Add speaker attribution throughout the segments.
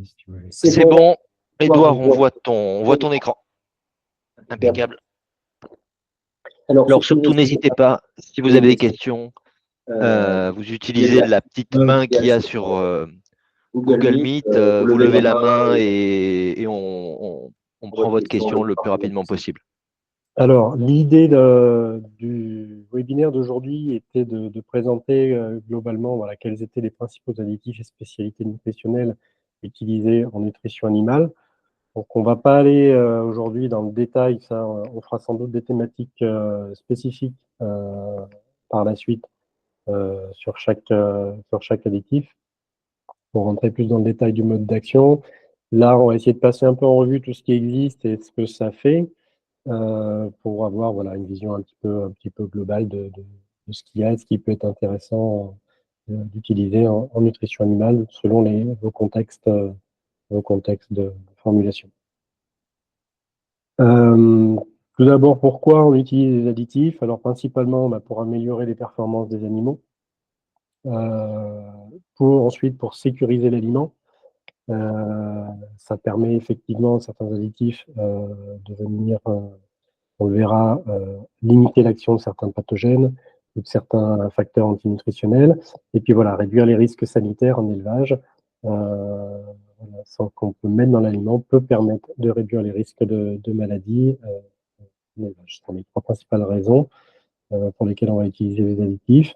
Speaker 1: si tu veux.
Speaker 2: C'est bon. Edouard, on voit ton écran. Impeccable. Alors, surtout, n'hésitez pas, si vous avez des questions, vous utilisez la petite main qu'il y a sur Google Meet, vous levez la main et on prend votre question le plus rapidement possible.
Speaker 1: Alors, l'idée du webinaire d'aujourd'hui était de présenter globalement quels étaient les principaux additifs et spécialités nutritionnelles utilisés en nutrition animale. Donc, on ne va pas aller aujourd'hui dans le détail, ça, on fera sans doute des thématiques spécifiques par la suite sur chaque additif pour rentrer plus dans le détail du mode d'action. Là, on va essayer de passer un peu en revue tout ce qui existe et ce que ça fait. Pour avoir une vision un petit peu globale de ce qu'il y a et ce qui peut être intéressant d'utiliser en nutrition animale selon vos contextes de formulation. Tout d'abord, pourquoi on utilise les additifs? Alors principalement pour améliorer les performances des animaux, ensuite pour sécuriser l'aliment. Ça permet effectivement certains additifs de venir on le verra, limiter l'action de certains pathogènes ou de certains facteurs antinutritionnels. Et puis réduire les risques sanitaires en élevage. Sans qu'on peut mettre dans l'aliment peut permettre de réduire les risques de maladies en élevage. Ce sont les trois principales raisons pour lesquelles on va utiliser les additifs.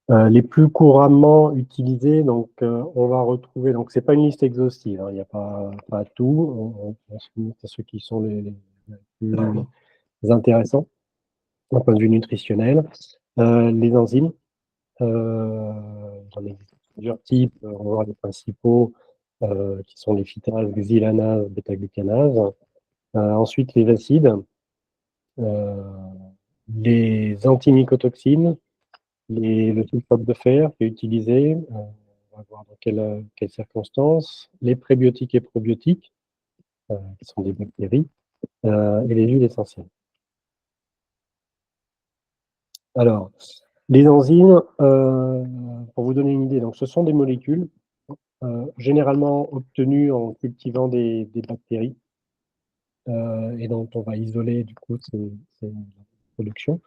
Speaker 1: Les plus couramment utilisés, donc on va retrouver, donc c'est pas une liste exhaustive, il n'y a pas tout, on se limite à ceux qui sont les plus intéressants d'un point de vue nutritionnel. Les enzymes, j'en ai plusieurs types, on va voir les principaux qui sont les phytases, xylanase, bêta-glucanase. Ensuite les acides, les antimycotoxines, le sulfate de fer qui est utilisé, on va voir dans quelles circonstances, les prébiotiques et probiotiques, qui sont des bactéries, et les huiles essentielles. Alors, les enzymes, pour vous donner une idée, donc ce sont des molécules généralement obtenues en cultivant des bactéries et dont on va isoler du coup ces productions.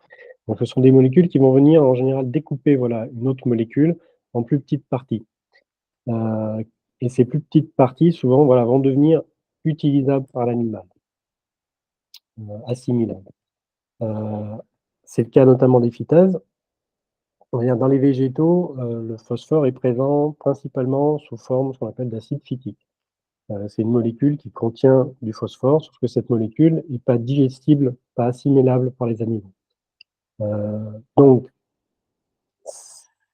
Speaker 1: Donc, ce sont des molécules qui vont venir en général découper une autre molécule en plus petites parties. Et ces plus petites parties, souvent, vont devenir utilisables par l'animal, assimilables. C'est le cas notamment des phytases. Dans les végétaux, le phosphore est présent principalement sous forme ce qu'on appelle d'acide phytique. C'est une molécule qui contient du phosphore, sauf que cette molécule n'est pas digestible, pas assimilable par les animaux. Donc,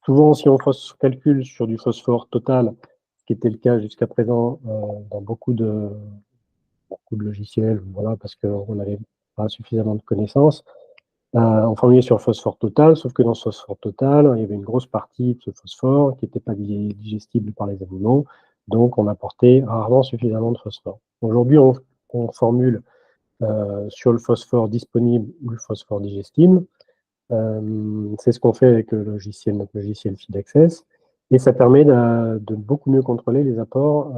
Speaker 1: souvent, si on calcule sur du phosphore total, ce qui était le cas jusqu'à présent dans beaucoup de logiciels, parce qu'on n'avait pas suffisamment de connaissances, on formulait sur le phosphore total, sauf que dans ce phosphore total, il y avait une grosse partie de ce phosphore qui n'était pas digestible par les animaux, donc on apportait rarement suffisamment de phosphore. Aujourd'hui, on formule sur le phosphore disponible ou le phosphore digestible. C'est ce qu'on fait avec notre logiciel Feedaccess, et ça permet de beaucoup mieux contrôler les apports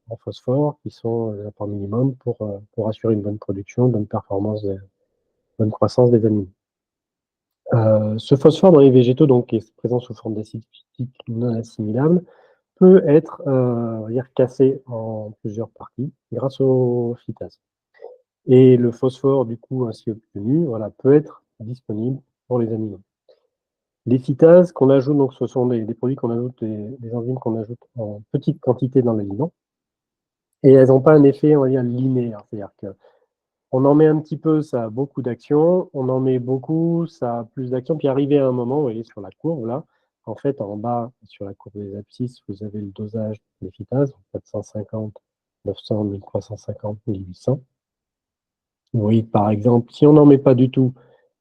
Speaker 1: en phosphore, qui sont les apports minimums pour assurer une bonne production, bonne performance, bonne croissance des animaux. Ce phosphore dans les végétaux, donc, qui est présent sous forme d'acide phytique non assimilable, peut être cassé en plusieurs parties grâce aux phytases. Et le phosphore, du coup, ainsi obtenu, peut être disponible pour les animaux. Les phytases qu'on ajoute, donc ce sont des produits qu'on ajoute, des enzymes qu'on ajoute en petite quantité dans l'aliment, et elles n'ont pas un effet, on va dire, linéaire, c'est-à-dire que on en met un petit peu, ça a beaucoup d'action. On en met beaucoup, ça a plus d'action. Puis arrivé à un moment, vous voyez sur la courbe, là, en fait, en bas, sur la courbe des abscisses, vous avez le dosage des phytases, 450, 900, 1350, 1800. Vous voyez, par exemple, si on n'en met pas du tout,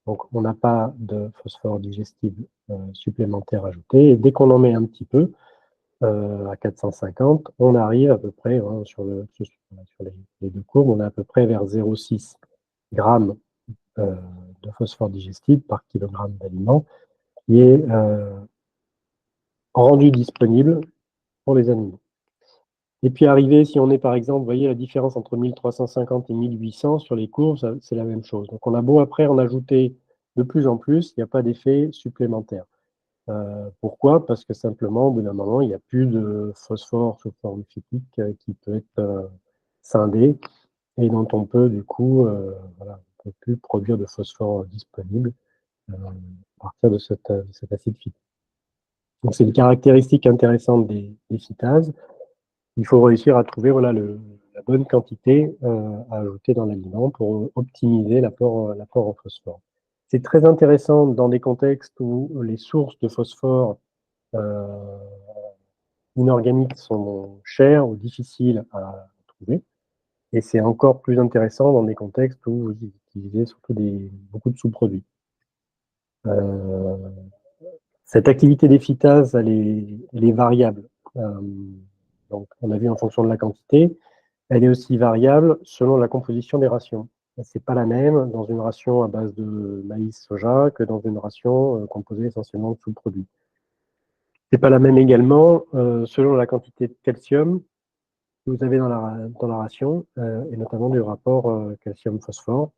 Speaker 1: donc on n'a pas de phosphore digestible supplémentaire ajouté. Et dès qu'on en met un petit peu, à 450, on arrive à peu près, sur les deux courbes, on est à peu près vers 0,6 grammes de phosphore digestible par kilogramme d'aliment, qui est rendu disponible pour les animaux. Et puis arrivé, si on est par exemple, vous voyez la différence entre 1350 et 1800 sur les courbes, c'est la même chose. Donc on a beau après en ajouter de plus en plus, il n'y a pas d'effet supplémentaire. Pourquoi? Parce que simplement, au bout d'un moment, il n'y a plus de phosphore sous forme phytique qui peut être scindé et dont on peut du coup, voilà, on peut plus produire de phosphore disponible à partir de cet acide phytique. Donc c'est une caractéristique intéressante des phytases. Il faut réussir à trouver voilà, la bonne quantité à ajouter dans l'aliment pour optimiser l'apport en phosphore. C'est très intéressant dans des contextes où les sources de phosphore inorganiques sont chères ou difficiles à trouver. Et c'est encore plus intéressant dans des contextes où vous utilisez surtout beaucoup de sous-produits. Cette activité des phytases, elle est variable. Donc, on a vu en fonction de la quantité. Elle est aussi variable selon la composition des rations. C'est pas la même dans une ration à base de maïs soja que dans une ration composée essentiellement de sous-produits. C'est pas la même également selon la quantité de calcium que vous avez dans la ration et notamment du rapport calcium-phosphore,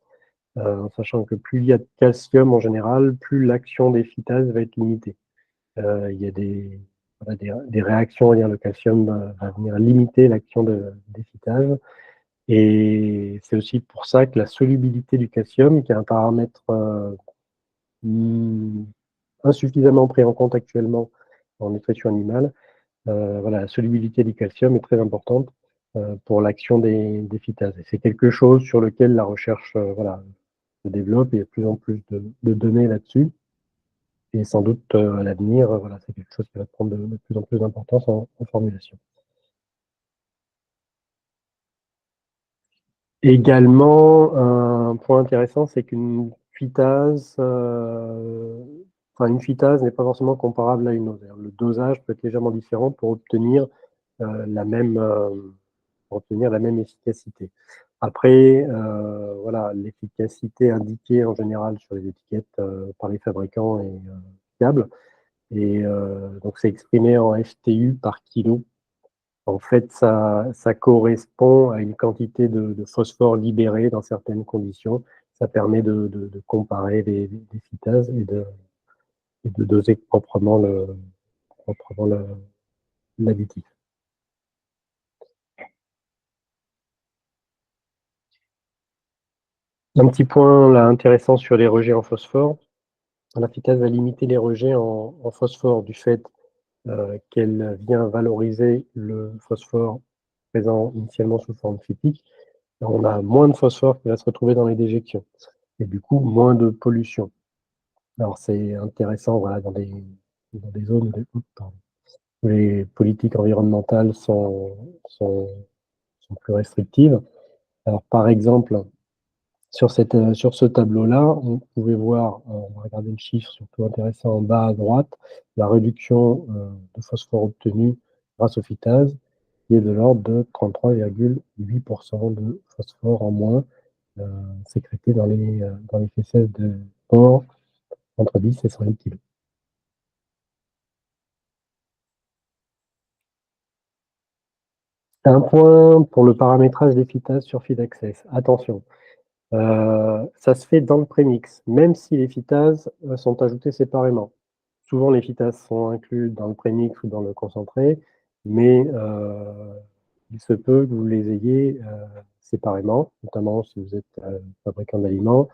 Speaker 1: en sachant que plus il y a de calcium en général, plus l'action des phytases va être limitée. Il y a des réactions, on va dire, le calcium va venir limiter l'action des phytases. Et c'est aussi pour ça que la solubilité du calcium, qui est un paramètre insuffisamment pris en compte actuellement en nutrition animale, voilà, la solubilité du calcium est très importante pour l'action des phytases. Et c'est quelque chose sur lequel la recherche voilà, se développe. Il y a de plus en plus de données là-dessus. Et sans doute à l'avenir, voilà, c'est quelque chose qui va prendre de plus en plus d'importance en formulation. Également, un point intéressant, c'est qu'une phytase, une phytase n'est pas forcément comparable à une autre. Le dosage peut être légèrement différent pour obtenir la même efficacité. Après, voilà, l'efficacité indiquée en général sur les étiquettes par les fabricants est fiable. Et donc, c'est exprimé en FTU par kilo. En fait, ça correspond à une quantité de phosphore libérée dans certaines conditions. Ça permet de comparer les phytases et de doser proprement l'additif. Un petit point là, intéressant sur les rejets en phosphore. La phytase va limiter les rejets en phosphore du fait qu'elle vient valoriser le phosphore présent initialement sous forme phytique. On a moins de phosphore qui va se retrouver dans les déjections et du coup moins de pollution. Alors c'est intéressant voilà, dans des zones où les politiques environnementales sont plus restrictives. Alors par exemple, sur ce tableau-là, on pouvait voir, on va regarder le chiffre surtout intéressant en bas à droite, la réduction de phosphore obtenue grâce aux phytases, qui est de l'ordre de 33,8% de phosphore en moins sécrété dans les fesses de porc entre 10 et 108 kg. Un point pour le paramétrage des phytases sur Feedaccess. Attention, ça se fait dans le prémix, même si les phytases sont ajoutées séparément. Souvent, les phytases sont inclus dans le prémix ou dans le concentré, mais il se peut que vous les ayez séparément, notamment si vous êtes fabricant d'aliments,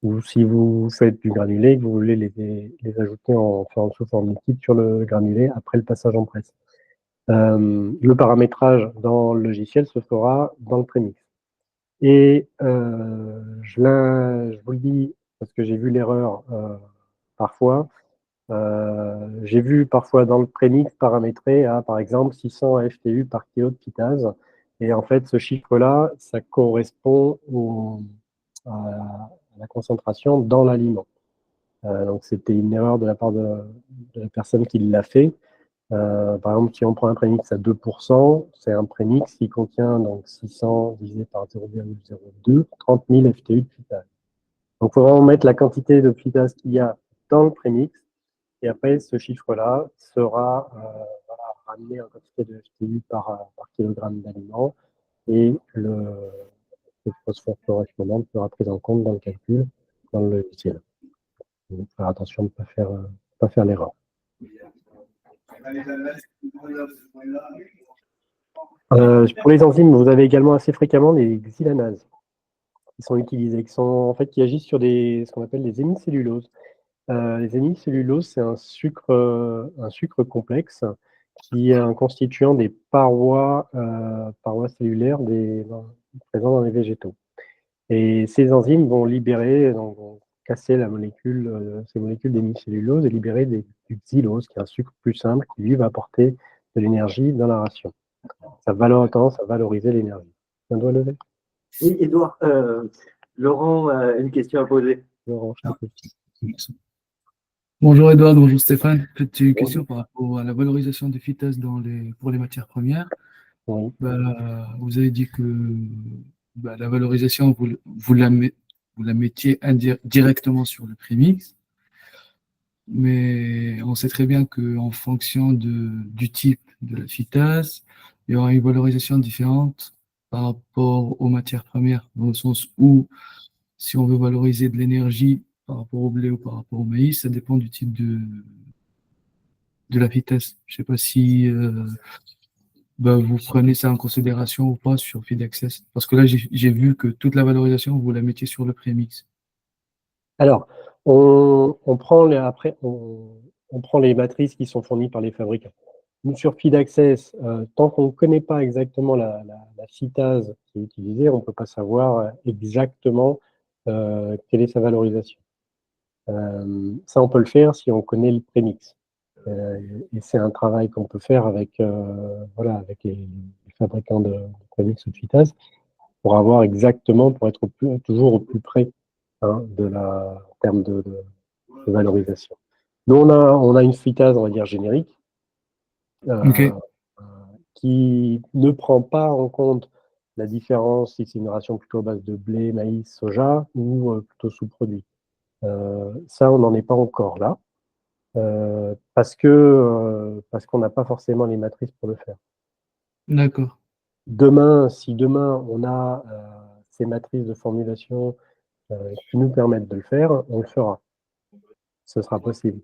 Speaker 1: ou si vous faites du granulé, que vous voulez les ajouter sous forme liquide sur le granulé après le passage en presse. Le paramétrage dans le logiciel se fera dans le prémix. Et je vous le dis parce que j'ai vu l'erreur parfois. J'ai vu parfois dans le prémix paramétrer à, par exemple, 600 FTU par kilo de phytase. Et en fait, ce chiffre-là, ça correspond à la concentration dans l'aliment. Donc, c'était une erreur de la part de la personne qui l'a fait. Par exemple, si on prend un prémix à 2%, c'est un prémix qui contient donc 600 divisé par 0,02, 30 000 FTU de phytase. Donc, il faut vraiment mettre la quantité de phytase qu'il y a dans le prémix. Et après, ce chiffre-là sera ramener en quantité de FTU par kilogramme d'aliment, et le phosphore correspondant sera pris en compte dans le calcul, dans le logiciel. Donc, faire attention de ne pas faire l'erreur. Pour les enzymes, vous avez également assez fréquemment des xylanases qui sont utilisées, qui agissent sur ce qu'on appelle les hémicelluloses. Les hémicelluloses, c'est un sucre complexe qui est un constituant des parois cellulaires présents dans les végétaux. Et ces enzymes vont libérer, donc vont casser ces molécules d'hémicellulose et libérer du xylose, qui est un sucre plus simple, qui lui va apporter de l'énergie dans la ration. Ça a tendance à valoriser l'énergie. Un doigt levé.
Speaker 3: Oui, Edouard, Laurent a une question à poser.
Speaker 1: Laurent, je t'écoute.
Speaker 4: Bonjour Edouard, bonjour Stéphane. Petite une question par rapport à la valorisation des phytases pour les matières premières.
Speaker 1: Oui.
Speaker 4: Vous avez dit que la valorisation, vous la mettiez directement sur le prémix, mais on sait très bien qu'en fonction du type de la phytase, il y aura une valorisation différente par rapport aux matières premières, dans le sens où si on veut valoriser de l'énergie par rapport au blé ou par rapport au maïs, ça dépend du type de la vitesse. Je ne sais pas si vous prenez ça en considération ou pas sur Feed Access. Parce que là, j'ai vu que toute la valorisation, vous la mettiez sur le prémix.
Speaker 1: Alors, on prend les matrices qui sont fournies par les fabricants. Nous, sur Feed Access, tant qu'on ne connaît pas exactement la phytase qui est utilisée, on ne peut pas savoir exactement quelle est sa valorisation. Ça, on peut le faire si on connaît le prémix. Et c'est un travail qu'on peut faire avec les fabricants de prémix ou de phytase pour être toujours au plus près en termes de valorisation. Nous, on a une phytase, on va dire, générique, qui ne prend pas en compte la différence si c'est une ration plutôt à base de blé, maïs, soja ou plutôt sous-produit. Ça, on n'en est pas encore là, parce qu'on n'a pas forcément les matrices pour le faire.
Speaker 4: D'accord.
Speaker 1: Si demain on a ces matrices de formulation qui nous permettent de le faire, on le fera. Ce sera possible.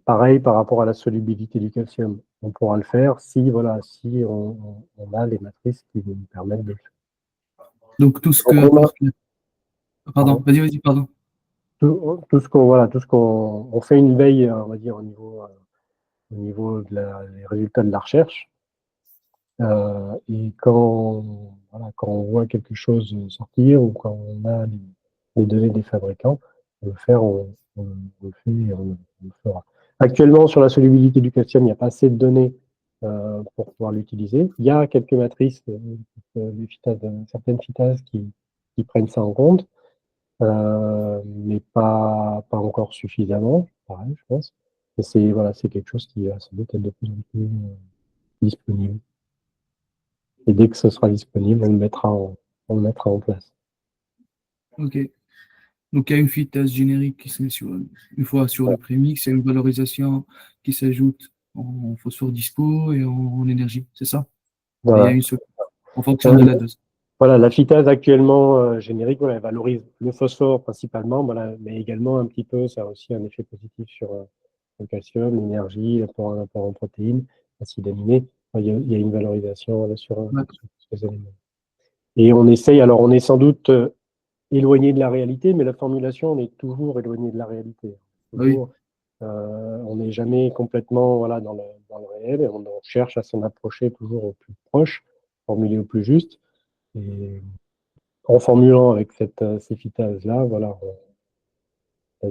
Speaker 1: Pareil par rapport à la solubilité du calcium. On pourra le faire si on a les matrices qui nous permettent de le faire.
Speaker 4: Donc tout ce que apporte... Pardon, vas-y, pardon.
Speaker 1: Tout ce qu'on fait une veille, on va dire, au niveau des résultats de la recherche. Et quand on voit quelque chose sortir ou quand on a les données des fabricants, on le fait et on le fera. Actuellement, sur la solubilité du calcium, il n'y a pas assez de données pour pouvoir l'utiliser. Il y a quelques matrices, certaines phytases qui prennent ça en compte, mais pas encore suffisamment, pareil, je pense. Et c'est quelque chose qui va sans doute être de plus en plus disponible. Et dès que ce sera disponible, on le mettra en place.
Speaker 4: Ok. Donc il y a une phytase générique qui se met une fois sur le prémix, et une valorisation qui s'ajoute en phosphore dispo et en énergie, c'est ça?
Speaker 1: Voilà.
Speaker 4: Il y a une seule, en fonction de la dose.
Speaker 1: Voilà, la phytase actuellement générique, elle valorise le phosphore principalement, mais également un petit peu, ça a aussi un effet positif sur le calcium, l'énergie, l'apport en protéines, acides aminés. Il y a une valorisation sur ces éléments. Et on est sans doute éloigné de la réalité, mais la formulation, on est toujours éloigné de la réalité. Toujours, on n'est jamais complètement dans le réel, et on cherche à s'en approcher toujours au plus proche, formuler au plus juste. Et en formulant avec ces phytases-là,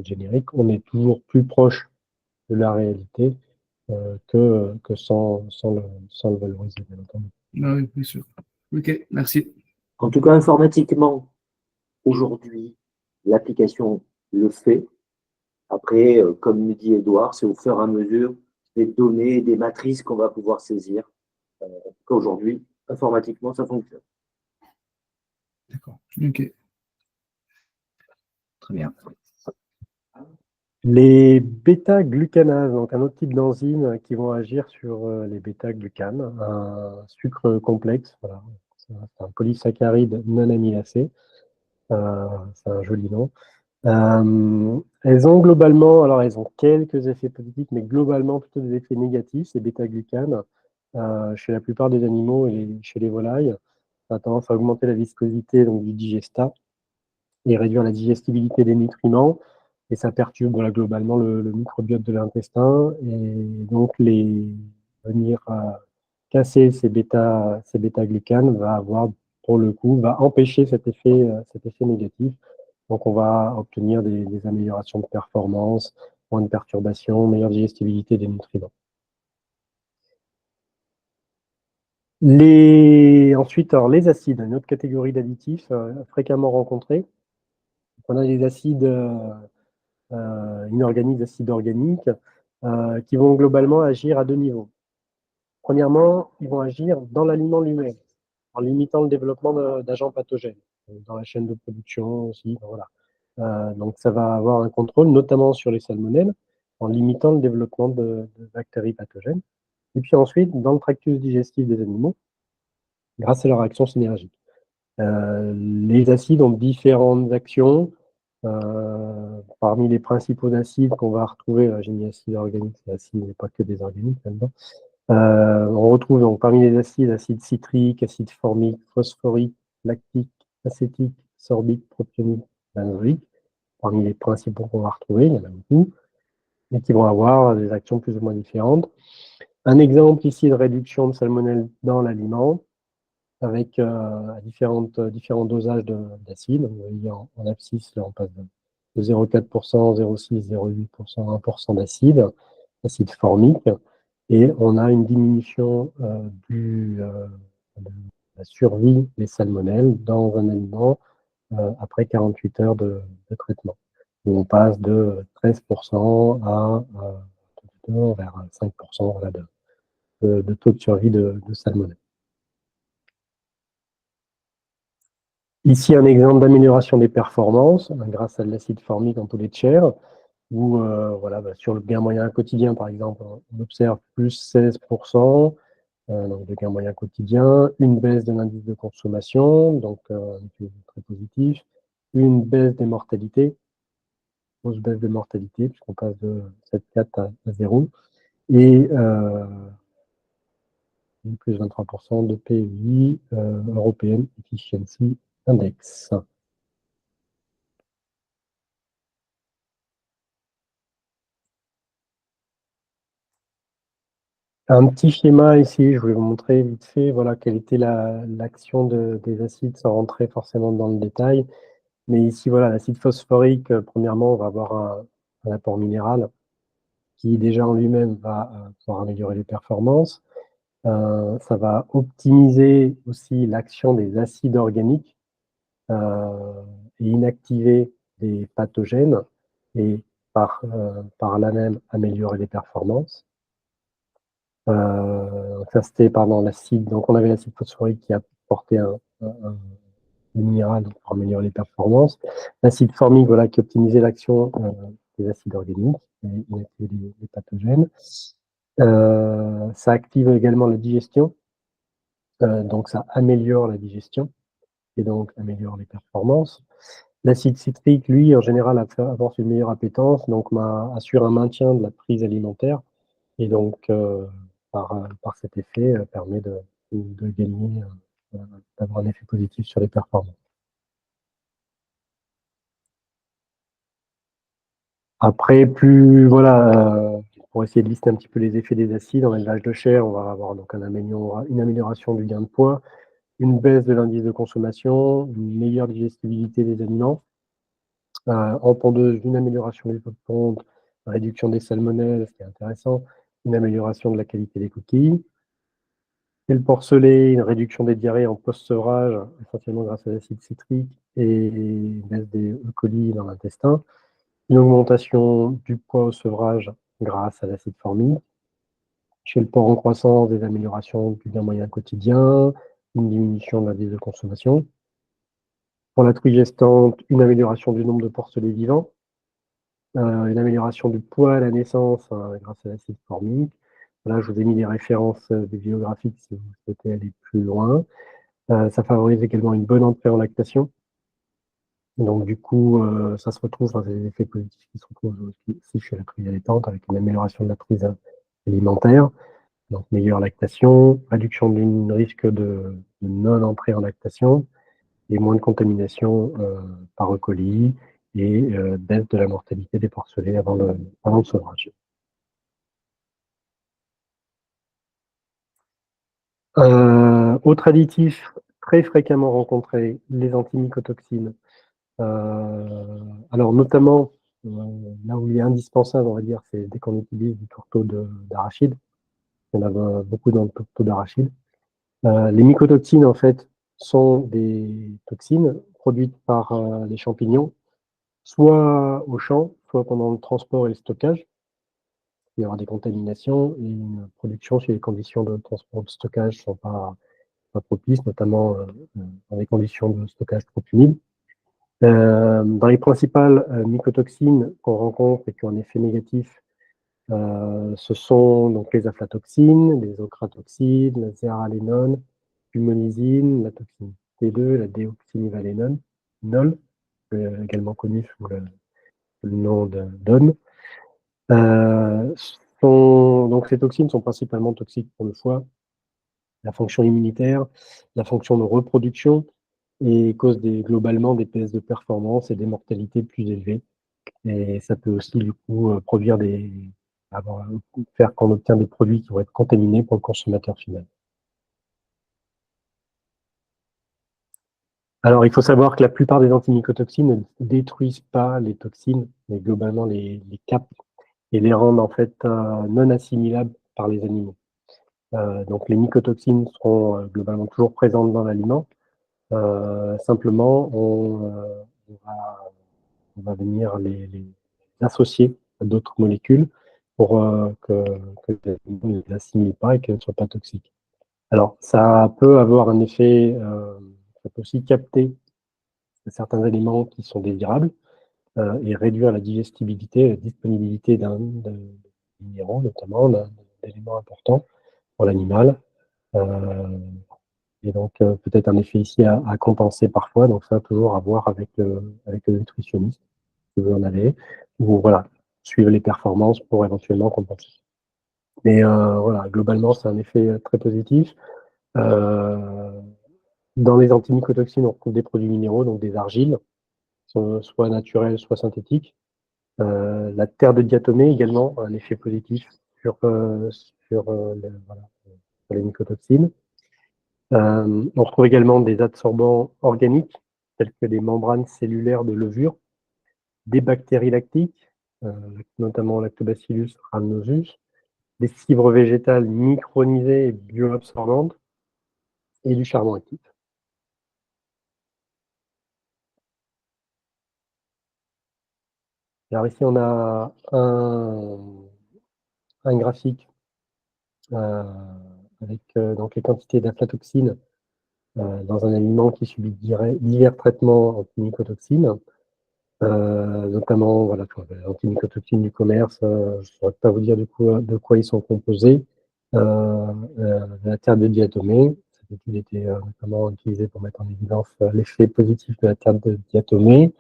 Speaker 1: générique, on est toujours plus proche de la réalité que sans le valoriser, bien entendu.
Speaker 4: Ah oui, bien sûr. Ok, merci.
Speaker 3: En tout cas, informatiquement, aujourd'hui, l'application le fait. Après, comme nous dit Edouard, c'est au fur et à mesure des données, des matrices qu'on va pouvoir saisir. Qu'aujourd'hui, informatiquement, ça fonctionne.
Speaker 4: D'accord. Ok.
Speaker 3: Très bien.
Speaker 1: Les bêta-glucanases, donc un autre type d'enzymes qui vont agir sur les bêta-glucanes, un sucre complexe, voilà. C'est un polysaccharide non amylacé, c'est un joli nom. Elles ont globalement, alors elles ont quelques effets positifs, mais globalement plutôt des effets négatifs, ces bêta-glucanes, chez la plupart des animaux et chez les volailles. Ça a tendance à augmenter la viscosité donc, du digestat et réduire la digestibilité des nutriments. Et ça perturbe voilà, globalement le microbiote de l'intestin et donc venir casser ces bêta-glucanes va avoir, pour le coup, va empêcher cet effet négatif. Donc on va obtenir des améliorations de performance, moins de perturbations, meilleure digestibilité des nutriments. Ensuite, alors, les acides, une autre catégorie d'additifs fréquemment rencontrés. On a les acides inorganiques, acides organiques, qui vont globalement agir à deux niveaux. Premièrement, ils vont agir dans l'aliment lui-même, en limitant le développement d'agents pathogènes, dans la chaîne de production aussi. Voilà. Donc ça va avoir un contrôle, notamment sur les salmonelles, en limitant le développement de bactéries pathogènes. Et puis ensuite, dans le tractus digestif des animaux, grâce à leur action synergique. Les acides ont différentes actions. Parmi les principaux acides qu'on va retrouver, j'ai mis acide organique, c'est acide, mais pas que des organiques là-dedans. On retrouve donc parmi les acides, acide citrique, acide formique, phosphorique, lactique, acétique, sorbique, propionique, benzoïque. Parmi les principaux qu'on va retrouver, il y en a beaucoup, et qui vont avoir des actions plus ou moins différentes. Un exemple ici de réduction de salmonelle dans l'aliment, avec différents dosages d'acide. Vous voyez en abscisse, là on passe de 0,4%, 0,6, 0,8%, 1% d'acide, acide formique, et on a une diminution de la survie des salmonelles dans un aliment après 48 heures de traitement, où on passe de 13% vers 5% voilà, de taux de survie de salmonelle. Ici, un exemple d'amélioration des performances grâce à de l'acide formique en poulet de chair, où voilà, sur le gain moyen quotidien, par exemple, on observe plus 16% donc de gain moyen quotidien, une baisse de l'indice de consommation, donc très positif, une baisse des mortalités, grosse baisse de mortalité, puisqu'on passe de 7,4 à 0, et plus 23% de PEI, European Efficiency Index. Un petit schéma ici, je voulais vous montrer vite fait voilà, quelle était l'action des acides sans rentrer forcément dans le détail. Mais ici, voilà, l'acide phosphorique, premièrement, on va avoir un apport minéral qui déjà en lui-même va pouvoir améliorer les performances. Ça va optimiser aussi l'action des acides organiques et inactiver des pathogènes et par là même améliorer les performances. Ça c'était l'acide. Donc on avait l'acide phosphorique qui apportait un minéral pour améliorer les performances. L'acide formique, voilà, qui optimisait l'action des acides organiques et inactivait les pathogènes. Ça active également la digestion, donc ça améliore la digestion et donc améliore les performances. L'acide citrique, lui, en général, apporte une meilleure appétence, donc assure un maintien de la prise alimentaire et donc par cet effet permet de gagner, d'avoir un effet positif sur les performances. Après, pour essayer de lister un petit peu les effets des acides, en élevage de chair, on va avoir donc une amélioration du gain de poids, une baisse de l'indice de consommation, une meilleure digestibilité des aliments. En pondeuse, une amélioration des taux de ponte, réduction des salmonelles, ce qui est intéressant, une amélioration de la qualité des coquilles. Et le porcelet, une réduction des diarrhées en post-sevrage, essentiellement grâce à l'acide citrique, et une baisse des E. coli dans l'intestin. Une augmentation du poids au sevrage grâce à l'acide formique. Chez le porc en croissance, des améliorations du gain moyen quotidien, une diminution de l'indice de consommation. Pour la truie gestante, une amélioration du nombre de porcelets vivants. une amélioration du poids à la naissance grâce à l'acide formique. Là, je vous ai mis des références bibliographiques si vous souhaitez aller plus loin. Ça favorise également une bonne entrée en lactation. Donc, du coup, ça se retrouve dans des effets positifs qui se retrouvent aussi chez la prise allaitante avec une amélioration de la prise alimentaire. Donc, meilleure lactation, réduction du risque de non-entrée en lactation et moins de contamination par E. coli et baisse de la mortalité des porcelets avant le sevrage. Autre additif très fréquemment rencontré, les antimycotoxines. Alors notamment, là où il est indispensable, on va dire, c'est dès qu'on utilise du tourteau d'arachide. Il y en a beaucoup dans le tourteau d'arachide. Les mycotoxines, en fait, sont des toxines produites par les champignons, soit au champ, soit pendant le transport et le stockage. Il y aura des contaminations et une production si les conditions de transport et de stockage ne sont pas propices, notamment dans les conditions de stockage trop humides. Dans les principales mycotoxines qu'on rencontre et qui ont un effet négatif, ce sont donc les aflatoxines, les ochratoxines, la zéaralénone, pulmonisine, la toxine T2, la déoxynivalénol, également connue sous le nom de DON. Donc ces toxines sont principalement toxiques pour le foie, la fonction immunitaire, la fonction de reproduction et causent globalement des PS de performance et des mortalités plus élevées. Et ça peut aussi du coup faire qu'on obtient des produits qui vont être contaminés pour le consommateur final. Alors, il faut savoir que la plupart des antimycotoxines ne détruisent pas les toxines, mais globalement les captent et les rendent en fait non assimilables par les animaux. Donc, les mycotoxines seront globalement toujours présentes dans l'aliment. Simplement, on va venir les associer à d'autres molécules pour que les animaux ne les assimilent pas et qu'elles ne soient pas toxiques. Alors, ça peut avoir un effet, ça peut aussi capter certains éléments qui sont désirables et réduire la digestibilité, la disponibilité de minéraux, notamment d'éléments importants pour l'animal. Et donc, peut-être un effet ici à compenser parfois. Donc, ça, toujours à voir avec le nutritionniste, si vous en avez. Ou voilà, suivre les performances pour éventuellement compenser. Mais voilà, globalement, c'est un effet très positif. Dans les antimycotoxines, on retrouve des produits minéraux, donc des argiles, soit naturelles, soit synthétiques. La terre de diatomée également, un effet positif sur les mycotoxines. On retrouve également des adsorbants organiques, tels que des membranes cellulaires de levure, des bactéries lactiques, notamment Lactobacillus rhamnosus, des fibres végétales micronisées et bioabsorbantes, et du charbon actif. Alors ici, on a un graphique avec donc les quantités d'aflatoxines dans un aliment qui subit divers traitements antimycotoxines, notamment voilà, les antimycotoxines du commerce. Je ne saurais pas vous dire de quoi ils sont composés. La terre de diatomée, cette étude était notamment utilisée pour mettre en évidence l'effet positif de la terre de diatomée.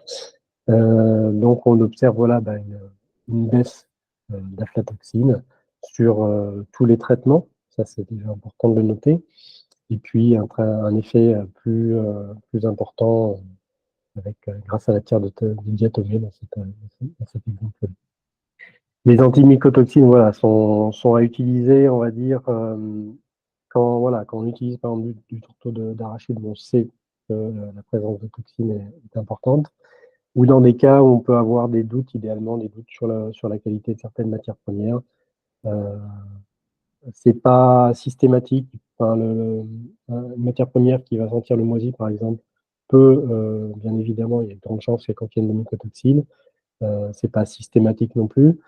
Speaker 1: Donc on observe voilà, une baisse d'aflatoxines sur tous les traitements. Ça, c'est déjà important de le noter. Et puis, un effet plus important grâce à la terre de diatomée dans cet exemple. Les antimycotoxines voilà, sont à utiliser, on va dire, quand on utilise par exemple du tourteau d'arachide, on sait que la présence de toxines est importante, ou dans des cas où on peut avoir des doutes, idéalement des doutes sur la qualité de certaines matières premières. C'est pas systématique. Enfin, une matière première qui va sentir le moisi, par exemple, peut, bien évidemment, il y a de grandes chances qu'elle contienne des mycotoxines. C'est pas systématique non plus.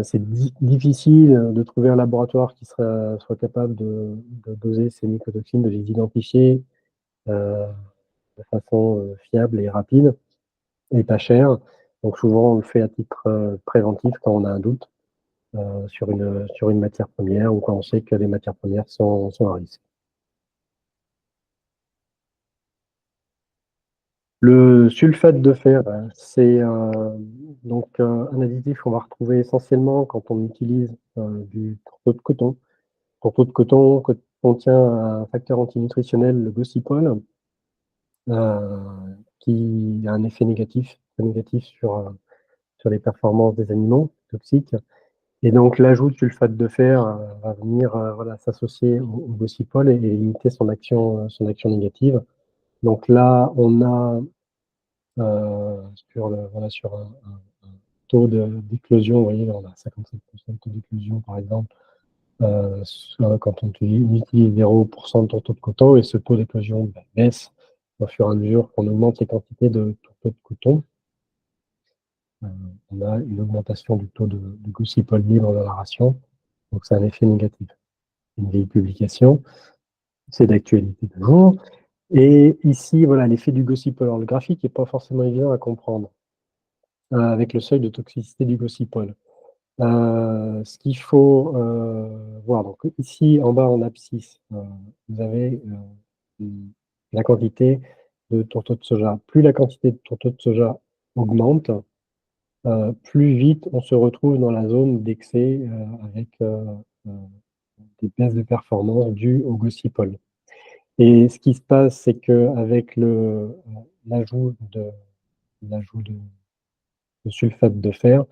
Speaker 1: C'est difficile de trouver un laboratoire qui soit capable de doser ces mycotoxines, de les identifier de façon fiable et rapide et pas chère. Donc souvent, on le fait à titre préventif quand on a un doute sur une matière première ou quand on sait que les matières premières sont à risque. Le sulfate de fer, c'est donc un additif qu'on va retrouver essentiellement quand on utilise du tourteau de coton. Le tourteau de coton contient un facteur antinutritionnel, le gossypol, qui a un effet négatif, très négatif sur les performances des animaux toxiques. Et donc l'ajout de sulfate de fer va venir voilà, s'associer au gossypol et limiter son action négative. Donc là, on a sur un taux d'éclosion, vous voyez, on a 57% de taux d'éclosion par exemple, quand on utilise 0% de tourteau de coton, et ce taux d'éclosion baisse au fur et à mesure qu'on augmente les quantités de tourteau de coton. On a une augmentation du taux de gossypol libre dans la ration, donc c'est un effet négatif. Une vieille publication, c'est d'actualité toujours. Et ici, voilà, l'effet du gossypol. Alors, le graphique n'est pas forcément évident à comprendre avec le seuil de toxicité du gossypol. Ce qu'il faut voir, donc ici en bas en abscisse, vous avez la quantité de tourteau de soja. Plus la quantité de tourteau de soja augmente, plus vite on se retrouve dans la zone d'excès avec des baisses de performance dues au gossypol. Et ce qui se passe, c'est qu'avec l'ajout de sulfate de fer,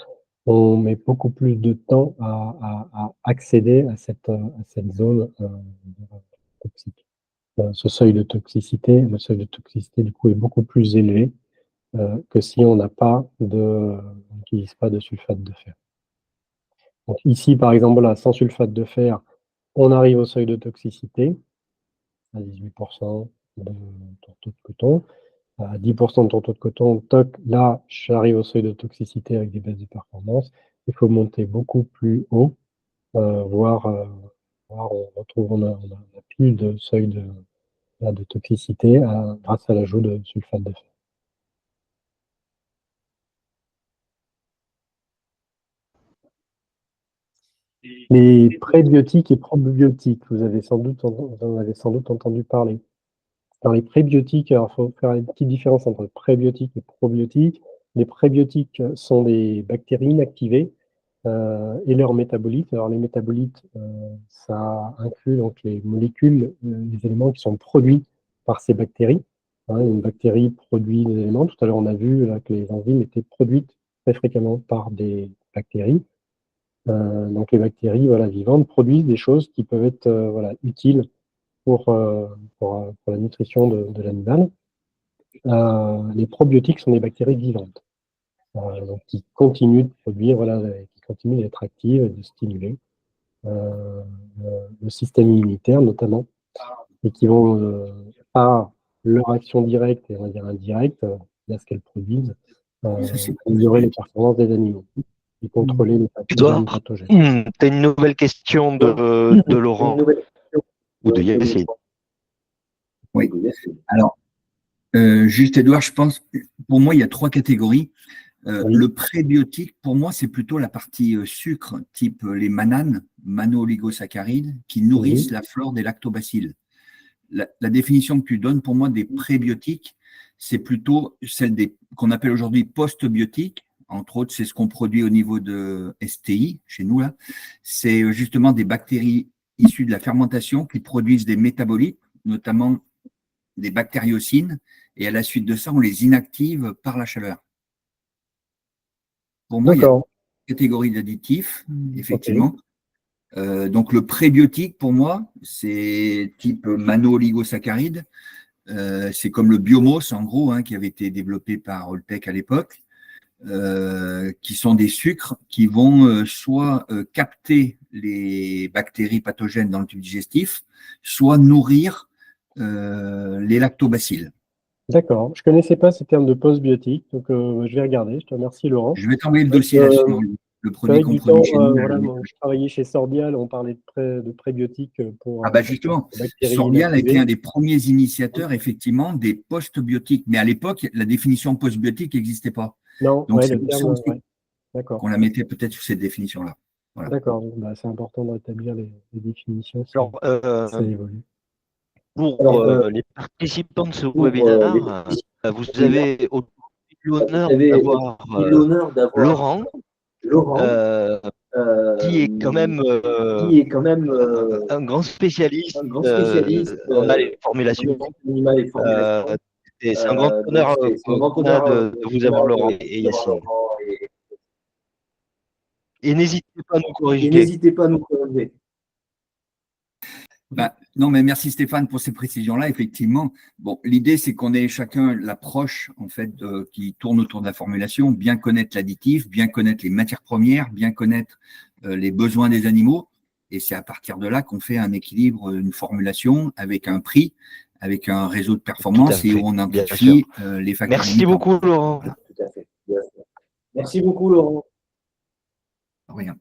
Speaker 1: on met beaucoup plus de temps à accéder à cette zone toxique. Ce seuil de toxicité, le seuil de toxicité du coup est beaucoup plus élevé que si on n'utilise pas de sulfate de fer. Donc ici, par exemple, là, sans sulfate de fer, on arrive au seuil de toxicité à 18% de tourteau de coton. À 10% de tourteau de coton, toc, là, j'arrive au seuil de toxicité avec des baisses de performance. Il faut monter beaucoup plus haut, voire on n'a plus de seuil de toxicité grâce à l'ajout de sulfate de fer. Les prébiotiques et probiotiques, vous en avez sans doute entendu parler. Dans les prébiotiques, alors il faut faire une petite différence entre prébiotiques et probiotiques. Les prébiotiques sont des bactéries inactivées et leurs métabolites. Alors les métabolites, ça inclut donc les molécules, les éléments qui sont produits par ces bactéries. Une bactérie produit des éléments. Tout à l'heure, on a vu là, que les enzymes étaient produites très fréquemment par des bactéries. Donc les bactéries vivantes produisent des choses qui peuvent être utiles pour la nutrition de l'animal. Les probiotiques sont des bactéries vivantes, donc qui continuent de produire, qui continuent d'être actives et de stimuler le système immunitaire notamment, et qui vont, par leur action directe et on va dire indirecte, via ce qu'elles produisent, améliorer les performances des animaux et contrôler les
Speaker 2: pathogènes. Tu as une nouvelle question de Laurent ou de Yacine.
Speaker 5: Oui, alors, juste Edouard, je pense, pour moi, il y a 3 catégories. Oui. Le prébiotique, pour moi, c'est plutôt la partie sucre, type les mananes, mano-oligosaccharides, qui nourrissent la flore des lactobacilles. La définition que tu donnes, pour moi, des prébiotiques, c'est plutôt celle qu'on appelle aujourd'hui postbiotiques. Entre autres, c'est ce qu'on produit au niveau de STI, chez nous, là. C'est justement des bactéries issues de la fermentation qui produisent des métabolites, notamment des bactériocines, et à la suite de ça, on les inactive par la chaleur. Pour moi, il y a une catégorie d'additifs, effectivement. Okay. Donc, le prébiotique, pour moi, c'est type mano-oligosaccharides. C'est comme le biomos, en gros, qui avait été développé par Holtec à l'époque, qui sont des sucres qui vont soit capter les bactéries pathogènes dans le tube digestif, soit nourrir les lactobacilles.
Speaker 1: D'accord. Je ne connaissais pas ces termes de postbiotiques, donc je vais regarder. Je te remercie, Laurent.
Speaker 5: Je vais t'envoyer le dossier là-dessus. Le produit qu'on produit chez nous.
Speaker 1: Je travaillais chez Sordial, on parlait de prébiotiques pour.
Speaker 5: Ah bah justement, Sordial a été un des premiers initiateurs, effectivement, des postbiotiques. Mais à l'époque, la définition postbiotique n'existait pas.
Speaker 1: Non,
Speaker 5: Donc,
Speaker 1: ouais,
Speaker 5: c'est
Speaker 1: le
Speaker 5: pour ça
Speaker 1: terme,
Speaker 5: aussi
Speaker 1: ouais, d'accord.
Speaker 5: qu'on la mettait peut-être sous cette définition-là. Voilà.
Speaker 1: D'accord, bah, c'est important de rétablir les définitions,
Speaker 2: Alors,
Speaker 1: ça évolue.
Speaker 2: pour les participants de ce
Speaker 3: pour
Speaker 2: webinaire,
Speaker 3: les
Speaker 2: vous avez l'honneur
Speaker 3: avez
Speaker 2: d'avoir
Speaker 3: l'honneur d'avoir
Speaker 2: Laurent,
Speaker 3: Laurent,
Speaker 2: qui est quand même un grand spécialiste
Speaker 3: un grand spécialiste
Speaker 2: en formulation.
Speaker 3: animal et formulation.
Speaker 2: Et c'est un grand
Speaker 3: Donc,
Speaker 2: honneur
Speaker 3: c'est un grand
Speaker 2: qu'on a
Speaker 3: honneur
Speaker 2: de vous avoir, Laurent et Yacine. Et n'hésitez pas à nous
Speaker 3: Et
Speaker 2: corriger.
Speaker 3: n'hésitez pas à nous corriger.
Speaker 5: Bah, non, mais merci Stéphane pour ces précisions-là. Effectivement, bon, l'idée c'est qu'on ait chacun l'approche en fait qui tourne autour de la formulation, bien connaître l'additif, bien connaître les matières premières, bien connaître les besoins des animaux, et c'est à partir de là qu'on fait un équilibre, une formulation avec un prix, avec un réseau de performance et où on identifie les facteurs.
Speaker 2: Merci beaucoup, Laurent.
Speaker 3: Voilà, tout à fait. Merci beaucoup, Laurent.
Speaker 5: Rien.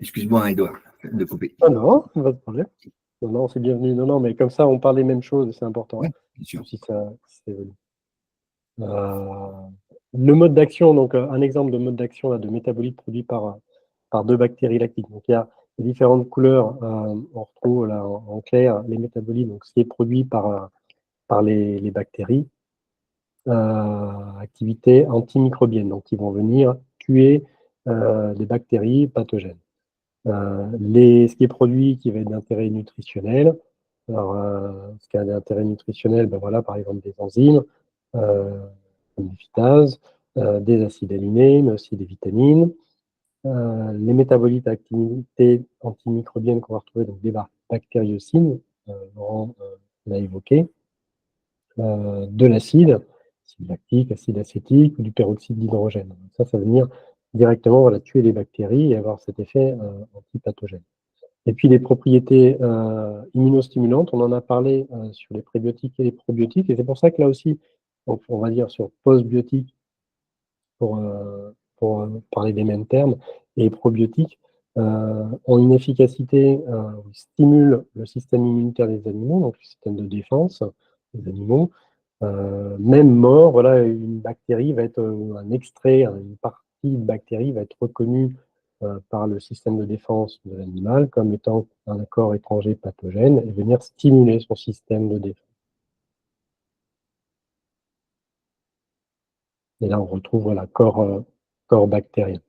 Speaker 5: Excuse-moi, Edouard, de couper.
Speaker 1: Ah non, pas de problème. Non, c'est bienvenu. Non, mais comme ça, on parle les mêmes choses et c'est important.
Speaker 5: Oui, bien sûr.
Speaker 1: Si ça évolue. Le mode d'action, donc un exemple de mode d'action de métabolite produit par deux bactéries lactiques. Donc il y a différentes couleurs. On retrouve là en clair les métabolites, donc ce qui est produit par les bactéries. Activité antimicrobienne, donc qui vont venir tuer les bactéries pathogènes. Ce qui est produit qui va être d'intérêt nutritionnel. Alors, ce qui a d'intérêt nutritionnel, ben voilà, par exemple des enzymes, comme les phytases, des acides aminés, mais aussi des vitamines. Les métabolites à activité antimicrobienne qu'on va retrouver, donc des bactériocines, Laurent l'a évoqué, de l'acide, acide lactique, acide acétique ou du peroxyde d'hydrogène. Ça va venir directement tuer les bactéries et avoir cet effet antipathogène. Et puis les propriétés immunostimulantes, on en a parlé sur les prébiotiques et les probiotiques, et c'est pour ça que là aussi, donc, on va dire sur postbiotiques, pour parler des mêmes termes, et les probiotiques ont une efficacité, stimulent le système immunitaire des animaux, donc le système de défense des animaux. Même mort, voilà, une bactérie va être, un extrait, une partie de bactérie va être reconnue par le système de défense de l'animal comme étant un corps étranger pathogène et venir stimuler son système de défense. Et là, on retrouve voilà, corps bactérien.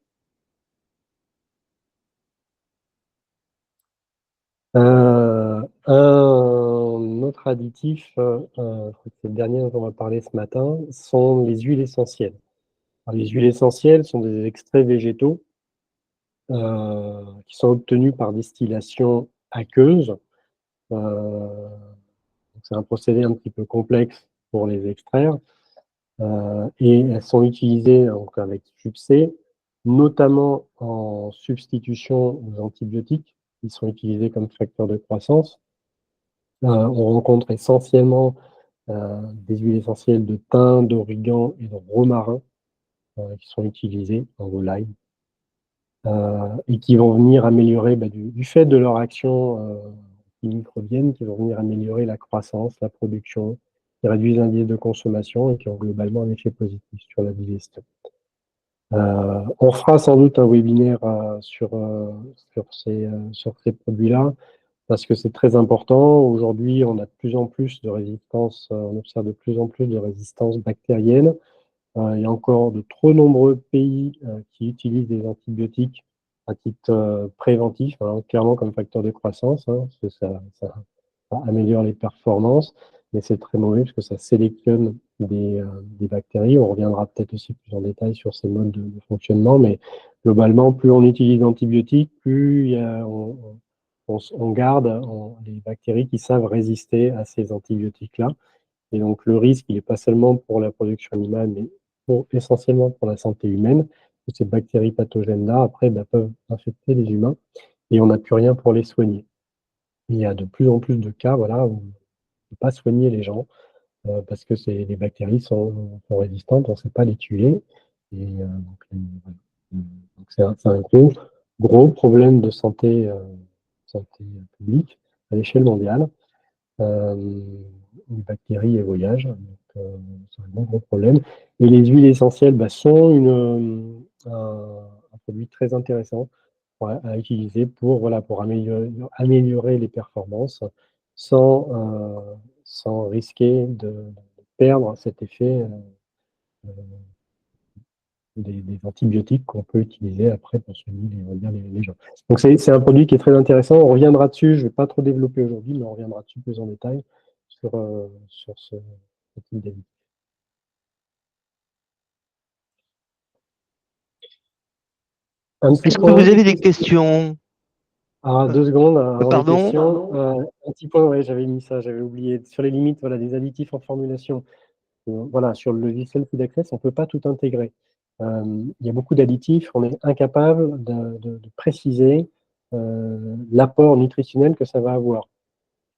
Speaker 1: Un autre additif, c'est le dernier dont on va parler ce matin, sont les huiles essentielles. Alors, les huiles essentielles sont des extraits végétaux qui sont obtenus par distillation aqueuse. C'est un procédé un petit peu complexe pour les extraire. Et elles sont utilisées donc, avec succès, notamment en substitution aux antibiotiques. Ils sont utilisés comme facteurs de croissance. On rencontre essentiellement des huiles essentielles de thym, d'origan et de romarin qui sont utilisées en volaille. Et qui vont venir améliorer, du fait de leur action microbienne, qui vont venir améliorer la croissance, la production, qui réduisent l'indice de consommation et qui ont globalement un effet positif sur la digestion. On fera sans doute un webinaire sur ces produits-là, parce que c'est très important. Aujourd'hui, on a de plus en plus de résistance, on observe de plus en plus de résistance bactérienne. Il y a encore de trop nombreux pays qui utilisent des antibiotiques à titre préventif, clairement comme facteur de croissance, parce que ça améliore les performances, mais c'est très mauvais parce que ça sélectionne des bactéries. On reviendra peut-être aussi plus en détail sur ces modes de fonctionnement, mais globalement, plus on utilise d'antibiotiques, plus on garde les bactéries qui savent résister à ces antibiotiques-là. Et donc, le risque, il n'est pas seulement pour la production animale, mais essentiellement pour la santé humaine. Ces bactéries pathogènes-là, après, peuvent infecter les humains et on n'a plus rien pour les soigner. Il y a de plus en plus de cas où on ne peut pas soigner les gens parce que les bactéries sont résistantes, on ne sait pas les tuer. Et donc c'est un gros problème de santé publique à l'échelle mondiale. Les bactéries et voyage. c'est un gros problème. Et les huiles essentielles sont un produit très intéressant à utiliser pour améliorer les performances sans risquer de perdre cet effet des antibiotiques qu'on peut utiliser après pour soigner les gens. Donc c'est un produit qui est très intéressant. On reviendra dessus, je ne vais pas trop développer aujourd'hui, mais on reviendra dessus plus en détail sur ce type d'additif.
Speaker 2: Est-ce que vous avez des questions?
Speaker 1: Ah, 2 secondes avant
Speaker 2: Pardon?
Speaker 1: les questions. Un petit point, ouais, j'avais mis ça, j'avais oublié. Sur les limites, voilà, des additifs en formulation. Voilà, sur le logiciel FoodAccess, on ne peut pas tout intégrer. Il y a beaucoup d'additifs, on est incapable de préciser l'apport nutritionnel que ça va avoir.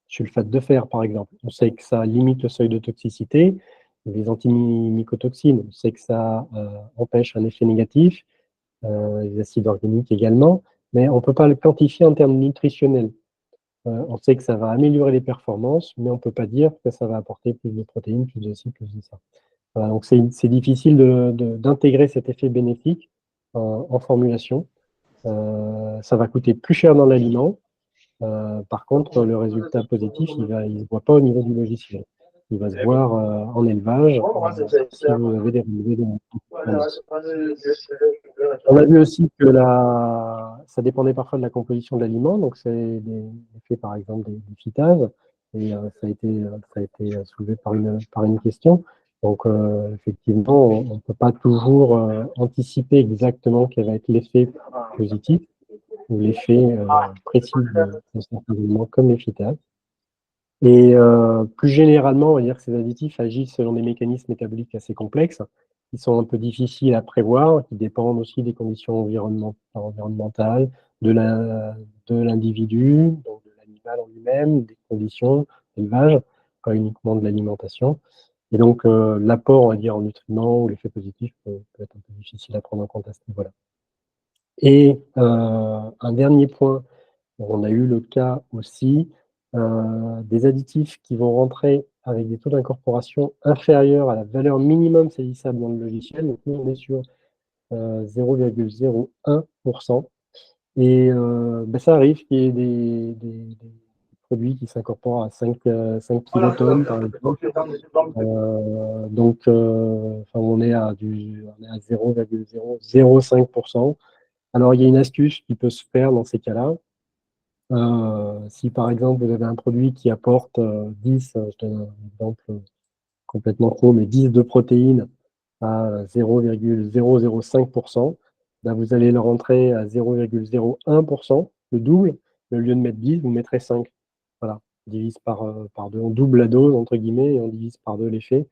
Speaker 1: Sulfate de fer, par exemple, on sait que ça limite le seuil de toxicité. Les antimycotoxines, on sait que ça empêche un effet négatif. Les acides organiques également, mais on ne peut pas le quantifier en termes nutritionnels. On sait que ça va améliorer les performances, mais on ne peut pas dire que ça va apporter plus de protéines, plus de ci, plus de ça. Voilà, donc c'est difficile d'intégrer cet effet bénéfique en formulation. Ça va coûter plus cher dans l'aliment. Par contre, le résultat positif, il ne se voit pas au niveau du logiciel. Il va se voir en élevage si vous avez des relevés de. On a vu aussi que ça dépendait parfois de la composition de l'aliment, donc c'est l'effet par exemple des phytases, et ça a été soulevé par une question. Donc effectivement, on ne peut pas toujours anticiper exactement quel va être l'effet positif ou l'effet précis de certains aliments comme les phytases. Et plus généralement, on va dire que ces additifs agissent selon des mécanismes métaboliques assez complexes, qui sont un peu difficiles à prévoir, qui dépendent aussi des conditions environnementales, de l'individu, donc de l'animal en lui-même, des conditions d'élevage, pas uniquement de l'alimentation. Et donc l'apport, on va dire, en nutriments ou l'effet positif peut être un peu difficile à prendre en compte à ce niveau-là. Et un dernier point, on a eu le cas aussi des additifs qui vont rentrer avec des taux d'incorporation inférieurs à la valeur minimum saisissable dans le logiciel. Donc nous, on est sur 0,01%. Et ça arrive qu'il y ait des produits qui s'incorporent à 5 kilotonnes, par exemple. On est à 0,005%. Alors, il y a une astuce qui peut se faire dans ces cas-là. Si par exemple vous avez un produit qui apporte 10, je donne un exemple complètement faux, mais 10 de protéines à 0,005%, vous allez le rentrer à 0,01%, le double, mais au lieu de mettre 10, vous mettrez 5. Voilà, on divise par 2, on double la dose, entre guillemets, et on divise par 2 l'effet.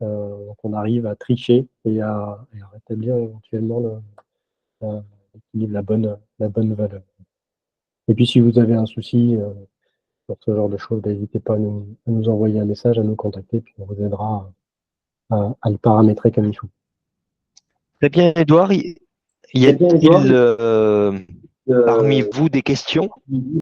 Speaker 1: Donc on arrive à tricher et à rétablir éventuellement l'équilibre, la bonne valeur. Et puis si vous avez un souci pour ce genre de choses, n'hésitez pas à nous envoyer un message, à nous contacter, puis on vous aidera à le paramétrer comme il faut.
Speaker 2: Très bien, Edouard. Y a-t-il parmi vous des questions?